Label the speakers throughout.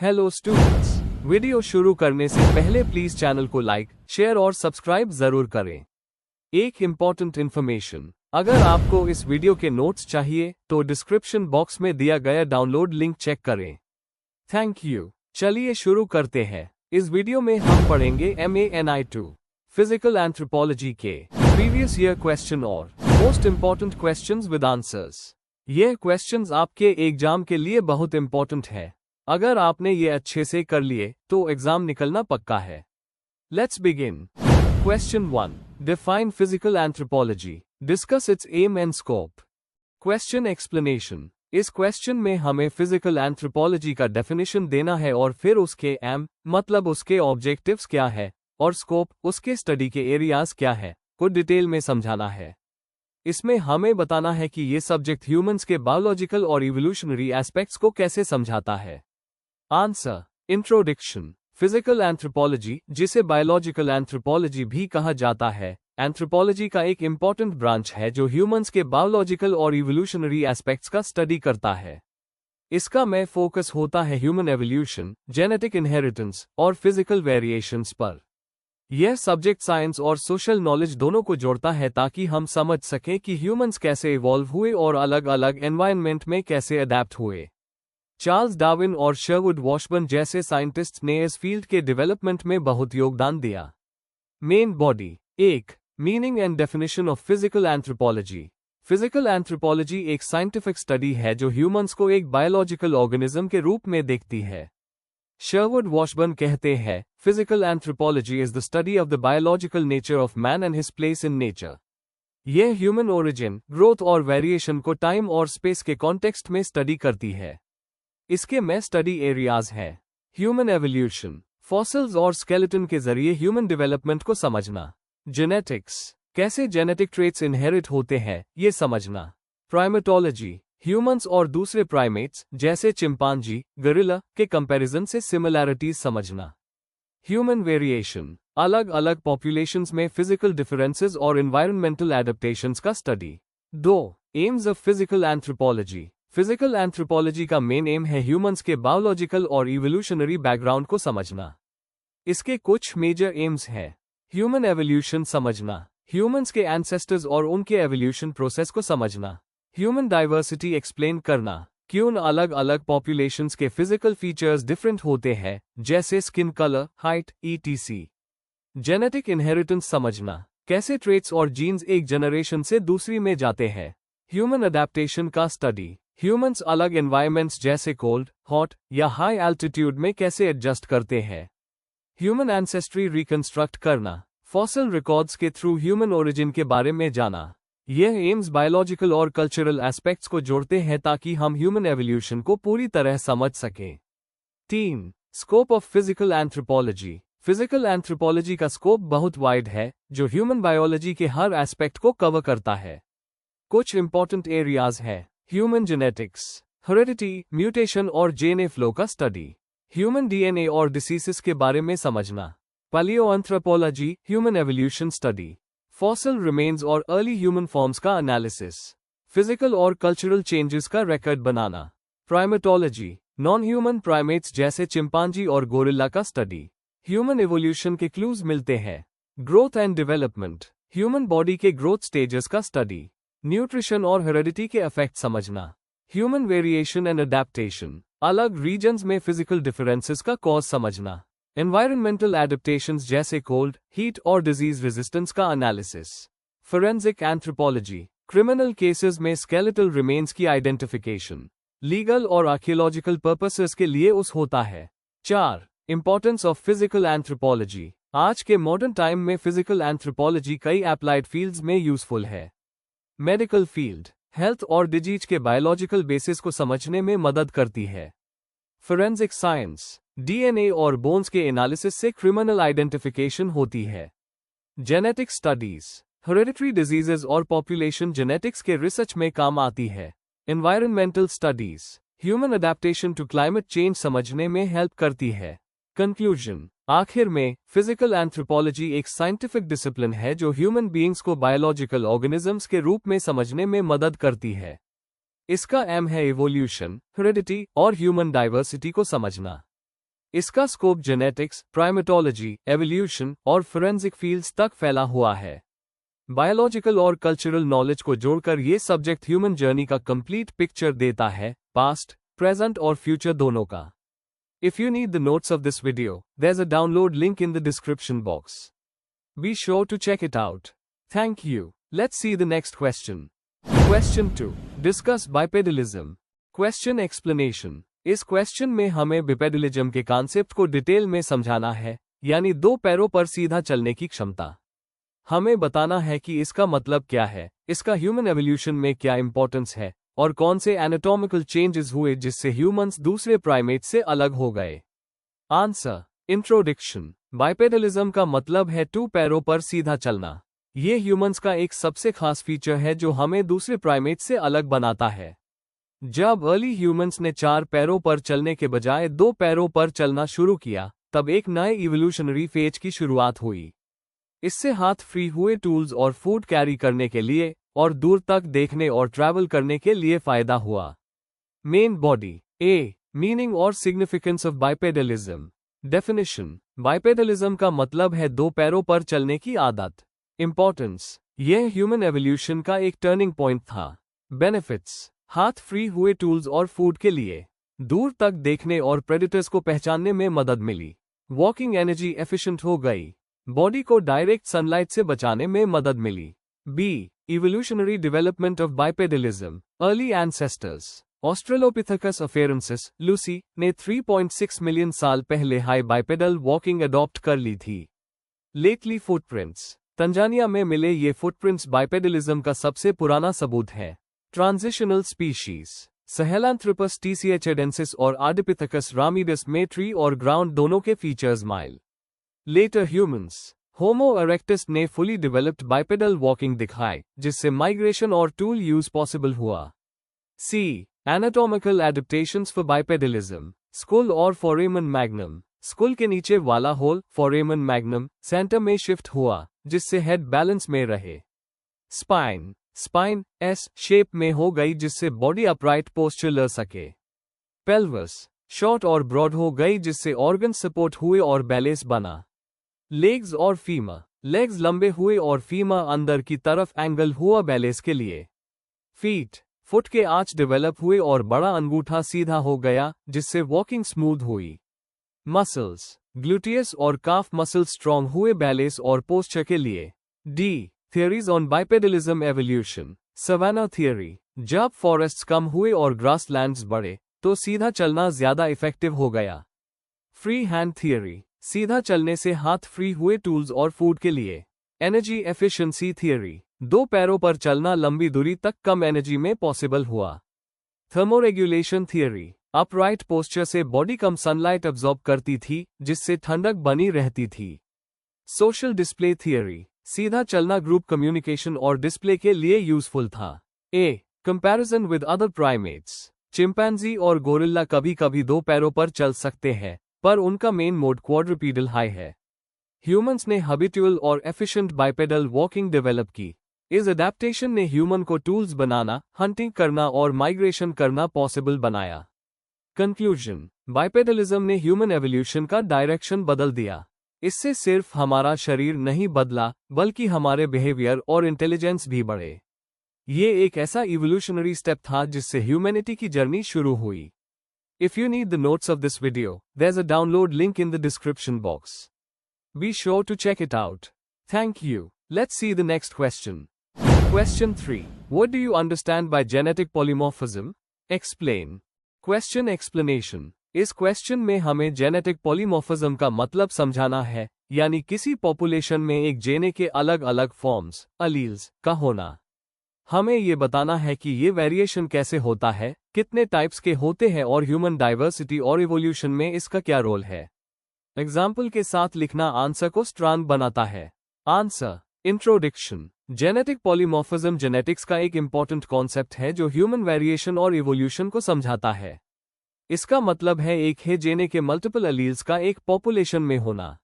Speaker 1: Hello students, video शुरू करने से पहले प्लीज चैनल को लाइक, शेयर और सब्सक्राइब जरूर करें। एक इम्पॉर्टेंट इन्फॉर्मेशन, अगर आपको इस वीडियो के नोट्स चाहिए तो डिस्क्रिप्शन बॉक्स में दिया गया डाउनलोड लिंक चेक करें। Thank you. चलिए शुरू करते हैं। इस वीडियो में हम पढ़ेंगे MANI2 फिजिकल एंथ्रोपोलॉजी के प्रीवियस ईयर क्वेश्चन और most important questions with answers. ये क्वेश्चंस आपके एग्जाम के लिए बहुत इम्पॉर्टेंट है। अगर आपने ये अच्छे से कर लिए तो एग्जाम निकलना पक्का है। Let's begin. Question 1, define physical anthropology, discuss its aim and scope. Question explanation, इस क्वेश्चन में हमें फिजिकल एंथ्रोपोलॉजी का डेफिनेशन देना है और फिर उसके एम मतलब उसके ऑब्जेक्टिव्स क्या है और स्कोप उसके स्टडी के एरियाज क्या है को डिटेल में समझाना है। इसमें हमें बताना है कि ये सब्जेक्ट ह्यूमंस के बायोलॉजिकल और इवोल्यूशनरी एस्पेक्ट्स को कैसे समझाता है। आंसर। इंट्रोडक्शन। फिजिकल एंथ्रोपोलॉजी, जिसे बायोलॉजिकल एंथ्रोपोलॉजी भी कहा जाता है, एंथ्रोपोलॉजी का एक इम्पॉर्टेंट ब्रांच है जो ह्यूमंस के बायोलॉजिकल और इवोल्यूशनरी एस्पेक्ट्स का स्टडी करता है। इसका में फोकस होता है ह्यूमन एवोल्यूशन, जेनेटिक इनहेरिटेंस और फिजिकल वेरिएशंस पर। यह सब्जेक्ट साइंस और सोशल नॉलेज दोनों को जोड़ता है ताकि हम समझ सकें कि ह्यूमंस कैसे इवॉल्व हुए और अलग अलग एनवायरनमेंट में कैसे अडेप्ट हुए। चार्ल्स डार्विन और शरवुड वॉशबर्न जैसे साइंटिस्ट्स ने इस फील्ड के डेवलपमेंट में बहुत योगदान दिया। Main body. 1. Meaning and definition of physical anthropology. Physical anthropology एक साइंटिफिक स्टडी है जो ह्यूमंस को एक बायोलॉजिकल ऑर्गेनिज्म के रूप में देखती है। शरवुड वॉशबर्न कहते हैं, physical anthropology is the study of the biological nature of man and his place in nature. यह ह्यूमन ओरिजिन, ग्रोथ और वेरिएशन को टाइम और स्पेस के कॉन्टेक्स्ट में स्टडी करती है। इसके में स्टडी एरियाज हैं। ह्यूमन एवोल्यूशन, फॉसिल्स और स्केलेटन के जरिए ह्यूमन डेवलपमेंट को समझना। जेनेटिक्स, कैसे जेनेटिक ट्रेट्स इनहेरिट होते हैं ये समझना। प्राइमेटोलॉजी, ह्यूमंस और दूसरे प्राइमेट्स जैसे चिंपांजी, गोरिल्ला के कंपैरिजन से सिमिलैरिटीज समझना। ह्यूमन वेरिएशन, अलग अलग पॉपुलेशंस में फिजिकल डिफरेंसेस और एनवायरनमेंटल एडेप्टेशंस का study. 2. AIIMS of physical anthropology. Physical anthropology का मेन एम है ह्यूमंस के बायोलॉजिकल और इवोल्यूशनरी बैकग्राउंड को समझना। इसके कुछ मेजर एम्स हैं। ह्यूमन एवोल्यूशन समझना, ह्यूमंस के एंसेस्टर्स और उनके एवोल्यूशन प्रोसेस को समझना। ह्यूमन डाइवर्सिटी एक्सप्लेन करना, क्यों अलग अलग पॉपुलेशंस के फिजिकल फीचर्स डिफरेंट होते हैं जैसे skin colour, height, etc। Genetic inheritance समझना, कैसे ट्रेट्स और जीन्स एक जनरेशन से दूसरी में जाते हैं। ह्यूमन अडेप्टेशन का स्टडी, ह्यूमंस अलग एनवायरनमेंट्स जैसे कोल्ड, हॉट या हाई एल्टीट्यूड में कैसे एडजस्ट करते हैं। ह्यूमन एंसेस्ट्री रिकंस्ट्रक्ट करना, फॉसिल रिकॉर्ड्स के थ्रू ह्यूमन ओरिजिन के बारे में जाना। यह एम्स बायोलॉजिकल और कल्चरल एस्पेक्ट्स को जोड़ते हैं ताकि हम ह्यूमन एवोल्यूशन को पूरी तरह समझ सकें। 3. Scope of physical anthropology. Physical anthropology का स्कोप बहुत वाइड है जो ह्यूमन बायोलॉजी के हर एस्पेक्ट को कवर करता है। कुछ इंपॉर्टेंट एरियाज हैं। ह्यूमन जेनेटिक्स, हेरिडिटी, म्यूटेशन और DNA फ्लो का स्टडी। ह्यूमन DNA और डिसीजेस के बारे में समझना। Paleoanthropology, human evolution study. Fossil remains और अर्ली ह्यूमन फॉर्म्स का एनालिसिस। फिजिकल और कल्चरल चेंजेस का रिकॉर्ड बनाना। प्राइमेटोलॉजी, नॉन ह्यूमन प्राइमेट्स जैसे चिंपांजी और गोरिल्ला का स्टडी। ह्यूमन एवोल्यूशन के क्लूज मिलते हैं। Growth and development, human body के ग्रोथ स्टेजेस का स्टडी। न्यूट्रिशन और हेरिडिटी के इफेक्ट समझना। ह्यूमन वेरिएशन एंड अडेप्टेशन, अलग रीजन्स में फिजिकल डिफरेंसेस का कॉज समझना। एनवायरनमेंटल एडेप्टेशंस जैसे कोल्ड, हीट और डिजीज रेजिस्टेंस का analysis. Forensic anthropology, criminal cases में स्केलेटल रिमेन्स की आइडेंटिफिकेशन। लीगल और आर्कियोलॉजिकल पर्पसेस के लिए उस होता है। 4. Importance of physical anthropology. आज के मॉडर्न टाइम में फिजिकल एंथ्रोपोलॉजी कई एप्लाइड फील्ड्स में यूजफुल है। मेडिकल फील्ड, हेल्थ और डिजीज के बायोलॉजिकल बेसिस को समझने में मदद करती है। फोरेंसिक साइंस, DNA और बोन्स के एनालिसिस से क्रिमिनल आइडेंटिफिकेशन होती है। जेनेटिक स्टडीज, हेरिडिटरी डिजीजेस और पॉपुलेशन जेनेटिक्स के रिसर्च में काम आती है। Environmental studies, human adaptation to climate change समझने में हेल्प करती है। कंक्लूजन, आखिर में फिजिकल एंथ्रोपोलॉजी एक साइंटिफिक डिसिप्लिन है जो ह्यूमन बीइंग्स को बायोलॉजिकल ऑर्गेनिजम्स के रूप में समझने में मदद करती है। इसका एम है इवोल्यूशन, हेरिडिटी और ह्यूमन डाइवर्सिटी को समझना। इसका स्कोप जेनेटिक्स, प्राइमेटोलॉजी, एवोल्यूशन और फोरेंसिक फील्ड्स तक फैला हुआ है। बायोलॉजिकल और कल्चरल नॉलेज को जोड़कर ये सब्जेक्ट ह्यूमन जर्नी का कंप्लीट पिक्चर देता है, पास्ट, प्रेजेंट और फ्यूचर दोनों का। If you need the notes of this video, there's a download link in the description box. Be sure to check it out. Thank you. Let's see the next question. Question 2. Discuss bipedalism. Question explanation. इस क्वेश्चन में हमें बिपेडलिज्म के concept को detail में समझाना है, यानी दो पैरों पर सीधा चलने की क्षमता। हमें बताना है कि इसका मतलब क्या है, इसका ह्यूमन एवोल्यूशन में क्या इंपॉर्टेंस है और कौन से एनाटॉमिकल चेंजेस हुए जिससे ह्यूमंस दूसरे प्राइमेट से अलग हो गए। आंसर। इंट्रोडक्शन। बाइपेडलिज्म का मतलब है टू पैरों पर सीधा चलना। ये ह्यूमंस का एक सबसे खास फीचर है जो हमें दूसरे प्राइमेट से अलग बनाता है। जब अर्ली ह्यूमंस ने चार पैरों पर चलने के बजाय दो पैरों पर चलना शुरू किया, तब एक नए इवोल्यूशनरी फेज की शुरुआत हुई। इससे हाथ फ्री हुए टूल्स और फूड कैरी करने के लिए और दूर तक देखने और ट्रैवल करने के लिए फायदा हुआ। Main body. ए मीनिंग और सिग्निफिकेंस ऑफ बाइपेडलिज्म। डेफिनेशन। बाइपेडलिज्म का मतलब है दो पैरों पर चलने की आदत। इंपॉर्टेंस। यह ह्यूमन एवोल्यूशन का एक टर्निंग पॉइंट था। बेनिफिट्स। हाथ फ्री हुए टूल्स और फूड के लिए, दूर तक देखने और प्रेडेटर्स को पहचानने में मदद मिली। वॉकिंग एनर्जी एफिशिएंट हो गई। बॉडी को डायरेक्ट सनलाइट से बचाने में मदद मिली। B evolutionary development of bipedalism. Early ancestors. Australopithecus afarensis, Lucy, ने 3.6 मिलियन साल पहले हाई बाइपेडल वॉकिंग अडॉप्ट कर ली थी। Lately footprints. तंजानिया में मिले ये फुटप्रिंट्स बाइपेडलिज्म का सबसे पुराना सबूत है। Transitional species. सहेलांथ्रोपस टीसीएचेडेंसिस और आर्डिपिथेकस रामिडस में ट्री और ग्राउंड दोनों के फीचर्स माइल। Later humans. होमो इरेक्टस ने फुली डेवलप्ड बाइपेडल वॉकिंग दिखाई, जिससे माइग्रेशन और टूल यूज पॉसिबल हुआ। C anatomical adaptations for bipedalism. Skull और फोरेमन मैग्नम। स्कुल के नीचे वाला होल, फोरेमन मैग्नम, सेंटर में शिफ्ट हुआ, जिससे हेड बैलेंस में रहे। स्पाइन। स्पाइन एस शेप में हो गई, जिससे बॉडी अपराइट पोस्चर ले सके। पेल्वस। शॉर्ट और ब्रॉड हो गई, जिससे ऑर्गन सपोर्ट हुए और बैलेंस बना। लेग्स और फीमा। लेग्स लंबे हुए और फीमा अंदर की तरफ एंगल हुआ बैलेंस के लिए। फीट। फुट के आर्च डेवलप हुए और बड़ा अंगूठा सीधा हो गया, जिससे वॉकिंग स्मूथ हुई। मसल्स। ग्लूटियस और काफ मसल स्ट्रॉन्ग हुए बैलेंस और पोस्चर के लिए। D theories on bipedalism evolution. Savanna theory. जब फॉरेस्ट्स कम हुए और ग्रासलैंड्स बढ़े, तो सीधा चलना ज्यादा इफेक्टिव हो गया। Free hand theory. सीधा चलने से हाथ फ्री हुए टूल्स और फूड के लिए। Energy efficiency theory. दो पैरों पर चलना लंबी दूरी तक कम एनर्जी में पॉसिबल हुआ। Thermoregulation theory. अपराइट पोस्चर से बॉडी कम सनलाइट अब्सॉर्ब करती थी, जिससे ठंडक बनी रहती थी। Social display theory. सीधा चलना ग्रुप कम्युनिकेशन और डिस्प्ले के लिए यूजफुल था। E comparison with other primates. Chimpanzee और गोरिल्ला कभी कभी दो पैरों पर चल सकते हैं, पर उनका मेन मोड क्वाड्रुपीडल हाई है। ह्यूमंस ने हैबिचुअल और एफिशिएंट बाइपेडल वॉकिंग डेवलप की। इस अडेप्टेशन ने ह्यूमन को टूल्स बनाना, हंटिंग करना और माइग्रेशन करना पॉसिबल बनाया। कंक्लूजन। बाइपेडलिज्म ने ह्यूमन एवोल्यूशन का डायरेक्शन बदल दिया। इससे सिर्फ हमारा शरीर नहीं बदला, बल्कि हमारे बिहेवियर और इंटेलिजेंस भी बढ़े। ये एक ऐसा इवोल्यूशनरी स्टेप था जिससे ह्यूमैनिटी की जर्नी शुरू हुई। If you need the notes of this video, there's a download link in the description box. Be sure to check it out. Thank you. Let's see the next question. Question 3. What do you understand by genetic polymorphism? Explain. Question explanation. इस क्वेश्चन में हमें genetic polymorphism का मतलब समझाना है, यानी किसी पॉपुलेशन में एक जेने के अलग अलग फॉर्म्स, अलील्स, का होना। हमें ये बताना है कि ये वेरिएशन कैसे होता है, कितने टाइप्स के होते हैं और ह्यूमन डाइवर्सिटी और इवोल्यूशन में इसका क्या रोल है। एग्जाम्पल के साथ लिखना आंसर को स्ट्रांग बनाता है। Answer. Introduction. Genetic polymorphism genetics का एक इंपॉर्टेंट कॉन्सेप्ट है जो ह्यूमन वेरिएशन और इवोल्यूशन को समझाता है। इसका मतलब है एक ही जेने के मल्टीपल अलील्स का एक पॉपुलेशन में होना।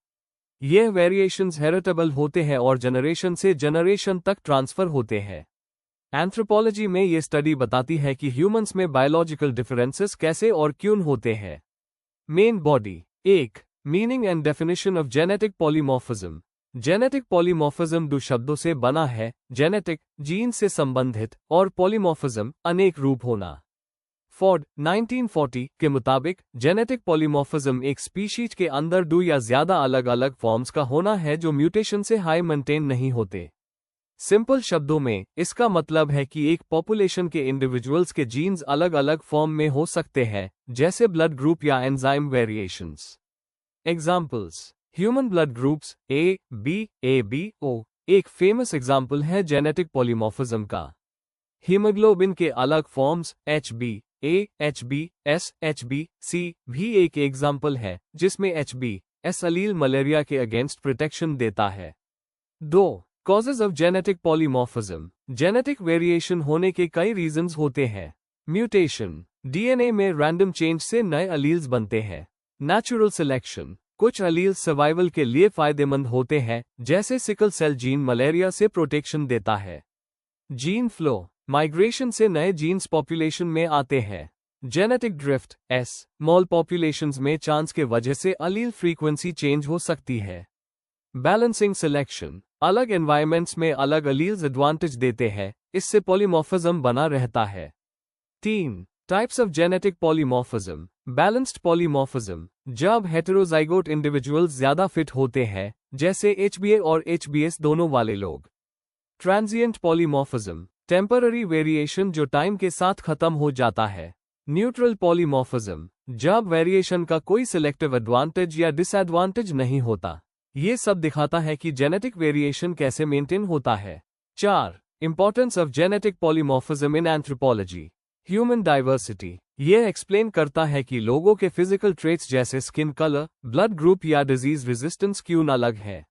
Speaker 1: यह वेरिएशंस हेरिटेबल होते हैं और जनरेशन से जनरेशन तक ट्रांसफर होते हैं। एंथ्रोपोलॉजी में ये स्टडी बताती है कि ह्यूमंस में बायोलॉजिकल डिफरेंसेस कैसे और क्यों होते हैं। Main body. 1. Meaning and definition of genetic polymorphism. Genetic polymorphism दो शब्दों से बना है, जेनेटिक जीन से संबंधित और पॉलीमॉर्फिज्म अनेक रूप होना। फोर्ड 1940 के मुताबिक जेनेटिक पॉलीमॉर्फिज्म एक स्पीशीज के अंदर दो या ज्यादा अलग अलग फॉर्म्स का होना है जो म्यूटेशन से हाई मेंटेन नहीं होते। सिंपल शब्दों में इसका मतलब है कि एक पॉपुलेशन के इंडिविजुअल्स के जीन्स अलग अलग फॉर्म में हो सकते हैं, जैसे ब्लड ग्रुप या enzyme variations. Examples: human blood groups A B O एक फेमस एग्जाम्पल है जेनेटिक पॉलीमॉर्फिज्म का। हीमोग्लोबिन के अलग forms HB A, HB S, HB C भी एक एग्जाम्पल है, जिसमें HB S अलील मलेरिया के अगेंस्ट प्रोटेक्शन देता है। 2. Causes of genetic polymorphism. Genetic variation होने के कई रीजंस होते हैं। म्यूटेशन, DNA में रैंडम चेंज से नए अलील्स बनते हैं। नेचुरल सिलेक्शन, कुछ अलील्स सर्वाइवल के लिए फायदेमंद होते हैं, जैसे सिकल सेल जीन मलेरिया से प्रोटेक्शन देता है। जीन फ्लो, माइग्रेशन से नए जीन्स पॉपुलेशन में आते हैं। जेनेटिक ड्रिफ्ट स्मॉल पॉपुलेशंस में चांस के वजह से अलील फ्रीक्वेंसी चेंज हो सकती है। बैलेंसिंग सिलेक्शन, अलग एनवायरमेंट्स में अलग अलील्स एडवांटेज देते हैं, इससे पॉलीमॉर्फिज्म बना रहता है। 3. Types of genetic polymorphism. Balanced polymorphism, जब हेटेरोजाइगोट इंडिविजुअल्स ज्यादा फिट होते हैं, जैसे HBA और HBS दोनों वाले लोग। ट्रांजिएंट पॉलीमॉर्फिज्म, टेम्पररी वेरिएशन जो टाइम के साथ खत्म हो जाता है। न्यूट्रल पॉलीमॉर्फिज्म, जब वेरिएशन का कोई सिलेक्टिव एडवांटेज या डिसएडवांटेज नहीं होता। ये सब दिखाता है कि जेनेटिक वेरिएशन कैसे मेंटेन होता है। 4. Importance of genetic polymorphism in anthropology. Human diversity, यह एक्सप्लेन करता है कि लोगों के फिजिकल ट्रेट्स जैसे स्किन कलर, ब्लड ग्रुप या डिजीज रेजिस्टेंस क्यों अलग है।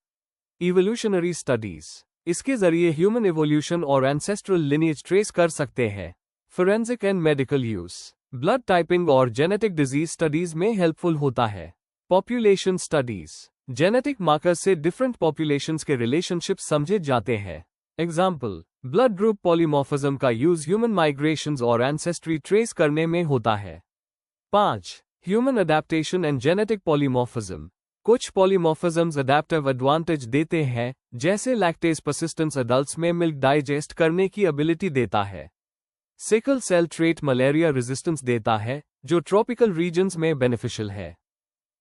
Speaker 1: इवोल्यूशनरी स्टडीज, इसके जरिए ह्यूमन इवोल्यूशन और एंसेस्ट्रल लिनिएज ट्रेस कर सकते हैं। Forensic and medical use, blood typing और जेनेटिक डिजीज स्टडीज में हेल्पफुल होता है। पॉपुलेशन स्टडीज, जेनेटिक मार्कर्स से डिफरेंट पॉपुलेशंस के रिलेशनशिप समझे जाते हैं। एग्जाम्पल: ब्लड ग्रुप पॉलीमॉर्फिज्म का यूज ह्यूमन माइग्रेशंस और एंसेस्ट्री ट्रेस करने में होता है। 5. Human adaptation and genetic polymorphism. कुछ पॉलीमॉर्फिज्म्स अडेप्टिव एडवांटेज देते हैं, जैसे लैक्टेज परसिस्टेंस एडल्ट्स में मिल्क डाइजेस्ट करने की एबिलिटी देता है। Sickle cell trait malaria resistance देता है, जो ट्रॉपिकल रीजन्स में बेनिफिशियल है।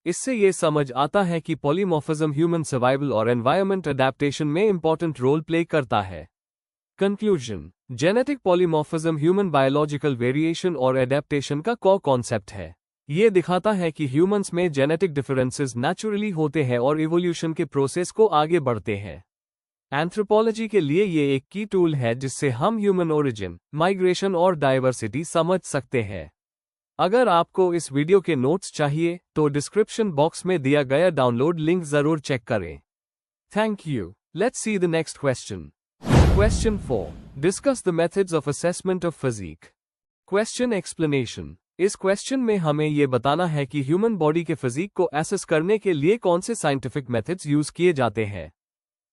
Speaker 1: इससे ये समझ आता है कि पॉलीमॉर्फिज्म ह्यूमन सर्वाइवल और एनवायरनमेंट अडेप्टेशन में इंपॉर्टेंट रोल प्ले करता है। Conclusion: genetic polymorphism human biological variation और एडेप्टेशन का कोर कॉन्सेप्ट है। ये दिखाता है कि ह्यूमंस में जेनेटिक डिफरेंसेस नेचुरली होते हैं और इवोल्यूशन के प्रोसेस को आगे बढ़ते हैं। एंथ्रोपोलॉजी के लिए ये एक की टूल है जिससे हम ह्यूमन ओरिजिन, माइग्रेशन और डाइवर्सिटी समझ सकते हैं। अगर आपको इस वीडियो के नोट्स चाहिए तो डिस्क्रिप्शन बॉक्स में दिया गया डाउनलोड लिंक जरूर चेक करें। Thank you. Let's see the next question. Question 4. Discuss the methods of assessment of physique. Question explanation. इस क्वेश्चन में हमें ये बताना है कि ह्यूमन बॉडी के फिजिक को एसेस करने के लिए कौन से साइंटिफिक मेथड्स यूज किए जाते हैं।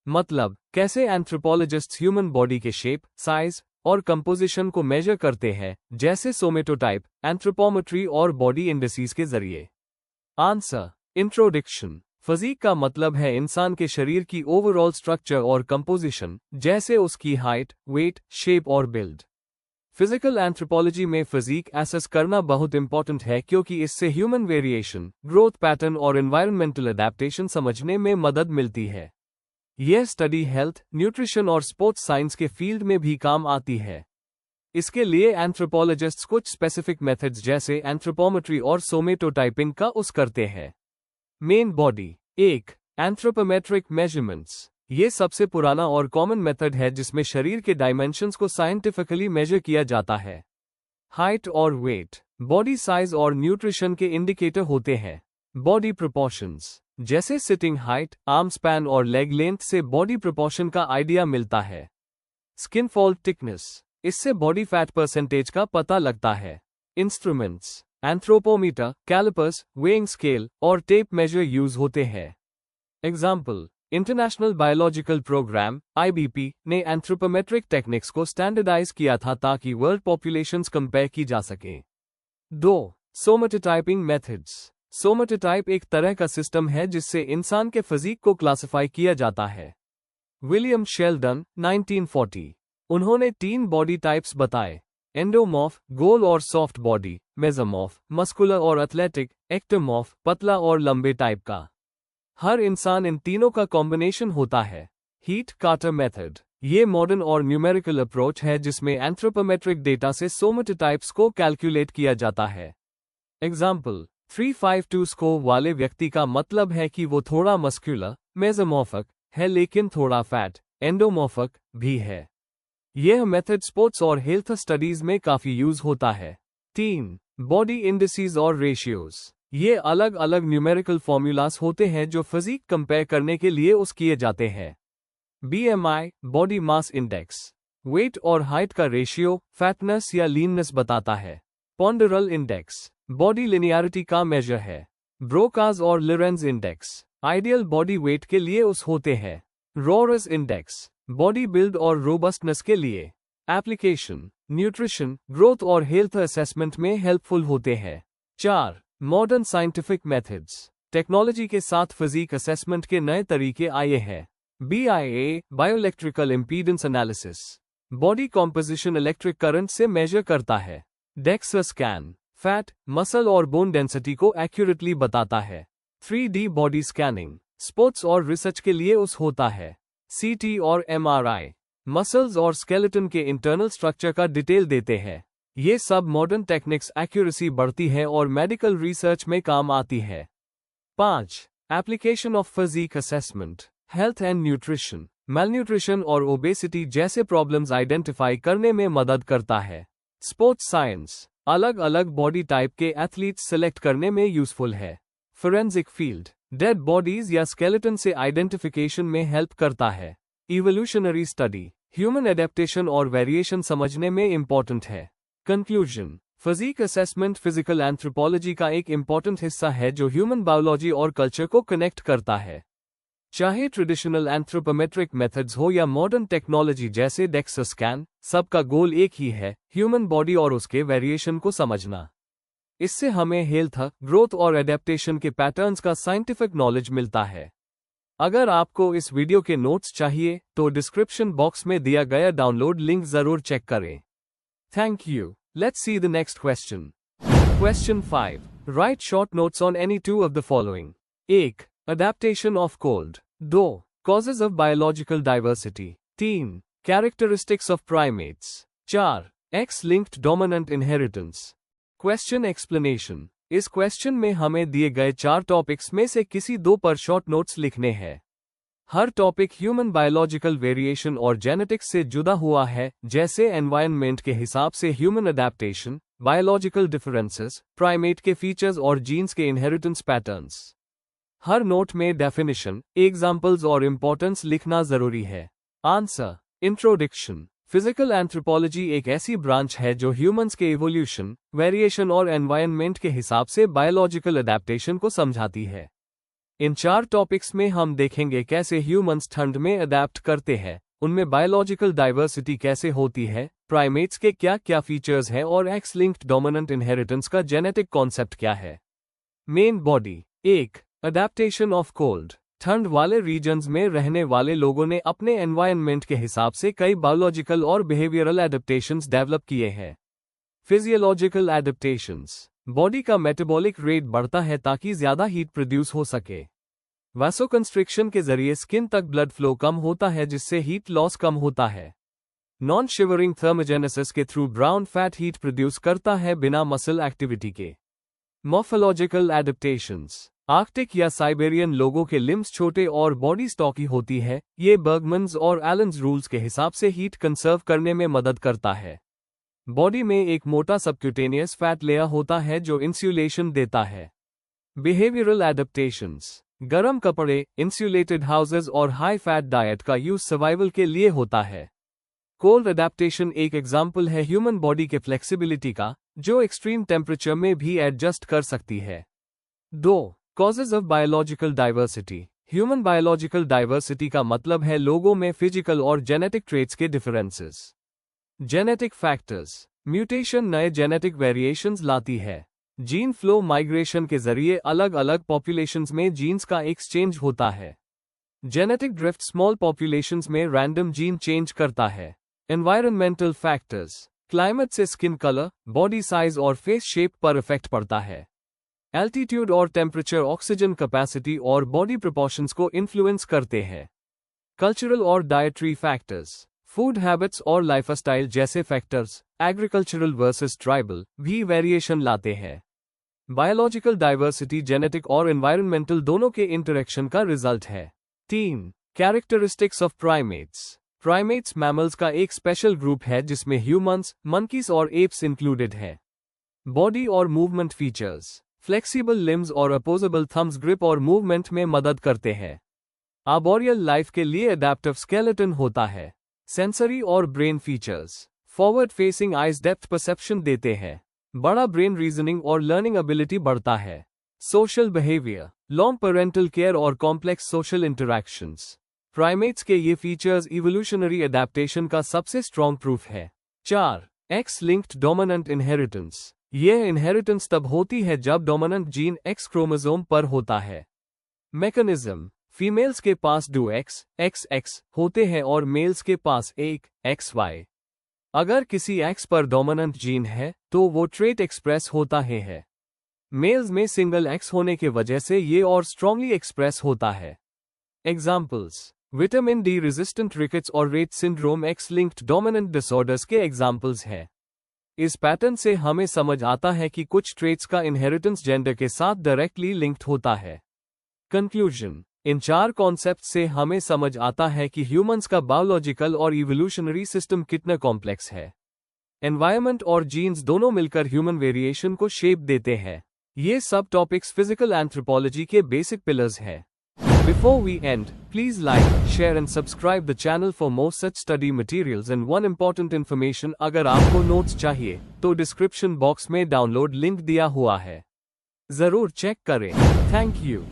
Speaker 1: मतलब, कैसे एंथ्रोपोलॉजिस्ट्स ह्यूमन बॉडी के शेप, साइज और कंपोजिशन को मेजर करते हैं, जैसे सोमेटोटाइप, एंथ्रोपोमेट्री और बॉडी इंडिसेस के जरिए। Answer: introduction. फिजिक का मतलब है इंसान के शरीर की ओवरऑल स्ट्रक्चर और कंपोजिशन, जैसे उसकी हाइट, वेट, शेप और बिल्ड। फिजिकल एंथ्रोपोलॉजी में फिजिक एसेस करना बहुत इंपॉर्टेंट है क्योंकि इससे ह्यूमन वेरिएशन, ग्रोथ पैटर्न और एनवायरमेंटल अडेप्टेशन समझने में मदद मिलती है। यह स्टडी हेल्थ, न्यूट्रिशन और स्पोर्ट्स साइंस के फील्ड में भी काम आती है। इसके लिए एंथ्रोपोलॉजिस्ट्स कुछ स्पेसिफिक मेथड्स जैसे एंथ्रोपोमेट्री और सोमेटोटाइपिंग का यूज करते हैं। Main body. 1. Anthropometric measurements. ये सबसे पुराना और कॉमन मेथड है जिसमें शरीर के डायमेंशंस को साइंटिफिकली मेजर किया जाता है। हाइट और वेट, बॉडी साइज और न्यूट्रिशन के इंडिकेटर होते हैं। बॉडी प्रोपोर्शंस, जैसे सिटिंग हाइट, आर्म स्पैन और लेग लेंथ से बॉडी प्रोपोर्शन का आइडिया मिलता है। स्किन फोल्ड थिकनेस, इससे बॉडी फैट परसेंटेज का पता लगता है। Instruments, anthropometer, callipers, weighing scale और टेप मेजर यूज होते हैं। Example: international biological programme (IBP) ने एंथ्रोपोमेट्रिक टेक्निक्स को स्टैंडर्डाइज किया था ताकि वर्ल्ड पॉपुलेशंस कंपेयर की जा सके। 2. सोमेटोटाइपिंग मेथड्स। सोमेटोटाइप एक तरह का सिस्टम है जिससे इंसान के फिजिक को क्लासिफाई किया जाता है। William Sheldon 1940। उन्होंने 3 बॉडी टाइप्स बताए, एंडोमॉर्फ गोल और सॉफ्ट बॉडी, मेसोमॉर्फ मस्कुलर और एथलेटिक, एक्टोमॉर्फ पतला और लंबे टाइप का। हर इंसान इन तीनों का कॉम्बिनेशन होता है। हीट कार्टर मेथड, ये मॉडर्न और न्यूमेरिकल अप्रोच है जिसमें एंथ्रोपोमेट्रिक डेटा से सोमेटोटाइप्स को कैलकुलेट किया जाता है। एग्जाम्पल, 352 स्कोर वाले व्यक्ति का मतलब है कि वो थोड़ा मस्कुलर, मेसोमॉर्फिक है लेकिन थोड़ा फैट, एंडोमॉर्फिक भी है। यह मेथड स्पोर्ट्स और हेल्थ स्टडीज में काफी यूज होता है। 3. बॉडी इंडिसेस और रेशियोज, ये अलग अलग न्यूमेरिकल फॉर्मूलास होते हैं जो फिजिक कंपेयर करने के लिए यूज किए जाते हैं। BMI body mass index, weight और हाइट का रेशियो फैटनेस या लीननेस बताता है। पॉन्डरल इंडेक्स, बॉडी लिनियरिटी का मेजर है। ब्रोकाज और Lorentz index, ideal body weight के लिए उस होते हैं। रोरस इंडेक्स, बॉडी बिल्ड और रोबस्टनेस के लिए। एप्लीकेशन, न्यूट्रिशन, ग्रोथ और हेल्थ असेसमेंट में हेल्पफुल होते हैं। 4. मॉडर्न साइंटिफिक मेथड्स, टेक्नोलॉजी के साथ फिजिक असेसमेंट के नए तरीके आए हैं। BIA bioelectrical impedance analysis, body composition electric current से मेजर करता है। DEXA स्कैन, फैट, मसल और बोन डेंसिटी को एक्यूरेटली बताता है। 3D बॉडी स्कैनिंग, स्पोर्ट्स और रिसर्च के लिए उस होता है। CT और MRI, मसल्स और स्केलेटन के इंटरनल स्ट्रक्चर का डिटेल देते हैं। ये सब मॉडर्न टेक्निक्स एक्यूरेसी बढ़ती है और मेडिकल रिसर्च में काम आती है। 5. Application of physique assessment, health and nutrition, malnutrition और ओबेसिटी जैसे प्रॉब्लम्स आइडेंटिफाई करने में मदद करता है। स्पोर्ट्स साइंस, अलग अलग बॉडी टाइप के एथलीट्स सेलेक्ट करने में यूजफुल है। फोरेंसिक फील्ड, डेड बॉडीज या स्केलेटन से आइडेंटिफिकेशन में हेल्प करता है। इवोल्यूशनरी स्टडी, ह्यूमन एडेप्टेशन और वेरिएशन समझने में इंपॉर्टेंट है। Conclusion, physique assessment physical anthropology का एक इंपॉर्टेंट हिस्सा है जो ह्यूमन बायोलॉजी और कल्चर को कनेक्ट करता है। चाहे ट्रेडिशनल एंथ्रोपोमेट्रिक मेथड्स हो या मॉडर्न टेक्नोलॉजी जैसे DEXA स्कैन, सबका गोल एक ही है, ह्यूमन बॉडी और उसके वेरिएशन को समझना। इससे हमें हेल्थ, ग्रोथ और एडेप्टेशन के पैटर्न्स का साइंटिफिक नॉलेज मिलता है। अगर आपको इस वीडियो के नोट्स चाहिए तो डिस्क्रिप्शन बॉक्स में दिया गया डाउनलोड लिंक जरूर चेक करें। Thank you. Let's see the next question. Question 5. Write short notes on any two of the following. 1. Adaptation of cold. 2. Causes of biological diversity. 3. Characteristics of primates. 4. X-linked dominant inheritance. Question explanation. इस क्वेश्चन में हमें दिए गए 4 topics में से किसी 2 पर शॉर्ट नोट्स लिखने हैं। हर टॉपिक ह्यूमन बायोलॉजिकल वेरिएशन और जेनेटिक्स से जुड़ा हुआ है, जैसे एनवायरनमेंट के हिसाब से human adaptation, biological differences, primate के फीचर्स और जीन्स के इनहेरिटेंस पैटर्न्स। हर नोट में डेफिनेशन, एग्जाम्पल्स और इंपॉर्टेंस लिखना जरूरी है। आंसर। इंट्रोडक्शन। फिजिकल एंथ्रोपोलॉजी एक ऐसी ब्रांच है जो ह्यूमंस के इवोल्यूशन, वेरिएशन और एनवायरनमेंट के हिसाब से बायोलॉजिकल अडेप्टेशन को समझाती है। इन 4 टॉपिक्स में हम देखेंगे कैसे ह्यूमंस ठंड में अडेप्ट करते हैं, उनमें बायोलॉजिकल डाइवर्सिटी कैसे होती है, प्राइमेट्स के क्या क्या फीचर्स हैं और एक्स लिंक्ड डोमिनेंट इनहेरिटेंस का जेनेटिक कॉन्सेप्ट क्या है। Main body. 1. Adaptation of cold. ठंड वाले रीजन्स में रहने वाले लोगों ने अपने एनवायरनमेंट के हिसाब से कई बायोलॉजिकल और बिहेवियरल एडेप्टेशंस डेवलप किए हैं। Physiological adaptations. बॉडी का मेटाबॉलिक रेट बढ़ता है ताकि ज्यादा हीट प्रोड्यूस हो सके। वैसोकंस्ट्रिक्शन के जरिए स्किन तक ब्लड फ्लो कम होता है जिससे हीट लॉस कम होता है। नॉन शिवरिंग थर्मोजेनेसिस के through brown fat heat produce करता है बिना मसल एक्टिविटी के। Morphological adaptations. आर्कटिक या साइबेरियन लोगों के लिम्स छोटे और बॉडी स्टॉकी होती है, ये बर्गमन्स और एलन्स रूल्स के हिसाब से हीट कंसर्व करने में मदद करता है। बॉडी में एक मोटा सबक्यूटेनियस फैट लेयर होता है जो इंसुलेशन देता है। Behavioural adaptations. गर्म कपड़े, इंसुलेटेड हाउसेज और हाई फैट डाइट का यूज सर्वाइवल के लिए होता है। कोल्ड एडेप्टेशन एक एग्जाम्पल है ह्यूमन बॉडी के फ्लेक्सिबिलिटी का, जो एक्सट्रीम टेम्परेचर में भी एडजस्ट कर सकती है। 2. Causes of biological diversity. Human biological diversity का मतलब है लोगों में फिजिकल और जेनेटिक ट्रेट्स के डिफरेंसेस। Genetic factors. म्यूटेशन नए जेनेटिक वेरिएशंस लाती है। जीन फ्लो माइग्रेशन के जरिए अलग अलग पॉपुलेशंस में जीन्स का एक्सचेंज होता है। जेनेटिक ड्रिफ्ट स्मॉल पॉपुलेशंस में रैंडम जीन चेंज करता है। एनवायरनमेंटल फैक्टर्स, क्लाइमेट से स्किन कलर, बॉडी साइज और फेस शेप पर इफेक्ट पड़ता है। एल्टीट्यूड और टेम्परेचर ऑक्सीजन कैपेसिटी और बॉडी प्रोपोर्शंस को इन्फ्लुएंस करते हैं। कल्चरल और डाइटरी फैक्टर्स, फूड हैबिट्स और लाइफस्टाइल जैसे फैक्टर्स, एग्रीकल्चरल वर्सेस ट्राइबल, भी वेरिएशन लाते हैं। बायोलॉजिकल डाइवर्सिटी जेनेटिक और एनवायरनमेंटल दोनों के इंटरेक्शन का रिजल्ट है। 3. Characteristics of primates. Primates mammals का एक स्पेशल ग्रुप है जिसमें ह्यूमंस, मंकीज और एप्स इंक्लूडेड है। बॉडी और मूवमेंट फीचर्स, फ्लेक्सिबल लिम्स और अपोजेबल थम्स ग्रिप और मूवमेंट में मदद करते हैं। आर्बोरियल लाइफ के लिए एडेप्टिव स्केलेटन होता है। सेंसरी और brain features, forward facing eyes depth perception देते हैं। बड़ा ब्रेन रीजनिंग और लर्निंग एबिलिटी बढ़ता है। Social behaviour, long parental care और कॉम्प्लेक्स सोशल इंटरैक्शंस। प्राइमेट्स के ये फीचर्स इवोल्यूशनरी एडेप्टेशन का सबसे स्ट्रॉन्ग प्रूफ है। 4. X linked dominant inheritance. यह इनहेरिटेंस तब होती है जब डोमिनेंट जीन एक्स क्रोमोसोम पर होता है। मैकेनिज्म, फीमेल्स के पास 2x, XX होते हैं और मेल्स के पास 1, XY। अगर किसी X पर डोमिनेंट जीन है तो वो ट्रेट एक्सप्रेस होता है। मेल्स में सिंगल X होने के वजह से ये और स्ट्रांगली एक्सप्रेस होता है। Examples, vitamin D resistant rickets और Rett syndrome X linked dominant disorders के एग्जाम्पल्स हैं। इस पैटर्न से हमें समझ आता है कि कुछ ट्रेट्स का इनहेरिटेंस जेंडर के साथ डायरेक्टली लिंक्ड होता है। कंक्लूजन, इन 4 कॉन्सेप्ट से हमें समझ आता है कि ह्यूमंस का बायोलॉजिकल और इवोल्यूशनरी सिस्टम कितना कॉम्प्लेक्स है। एनवायरनमेंट और जीन्स दोनों मिलकर ह्यूमन वेरिएशन को शेप देते हैं। ये सब टॉपिक्स फिजिकल एंथ्रोपोलॉजी के बेसिक पिलर्स हैं। Before we end, please like, share and subscribe the channel for more such study materials and one important information अगर आपको नोट्स चाहिए तो डिस्क्रिप्शन बॉक्स में डाउनलोड लिंक दिया हुआ है, जरूर चेक करें। Thank you.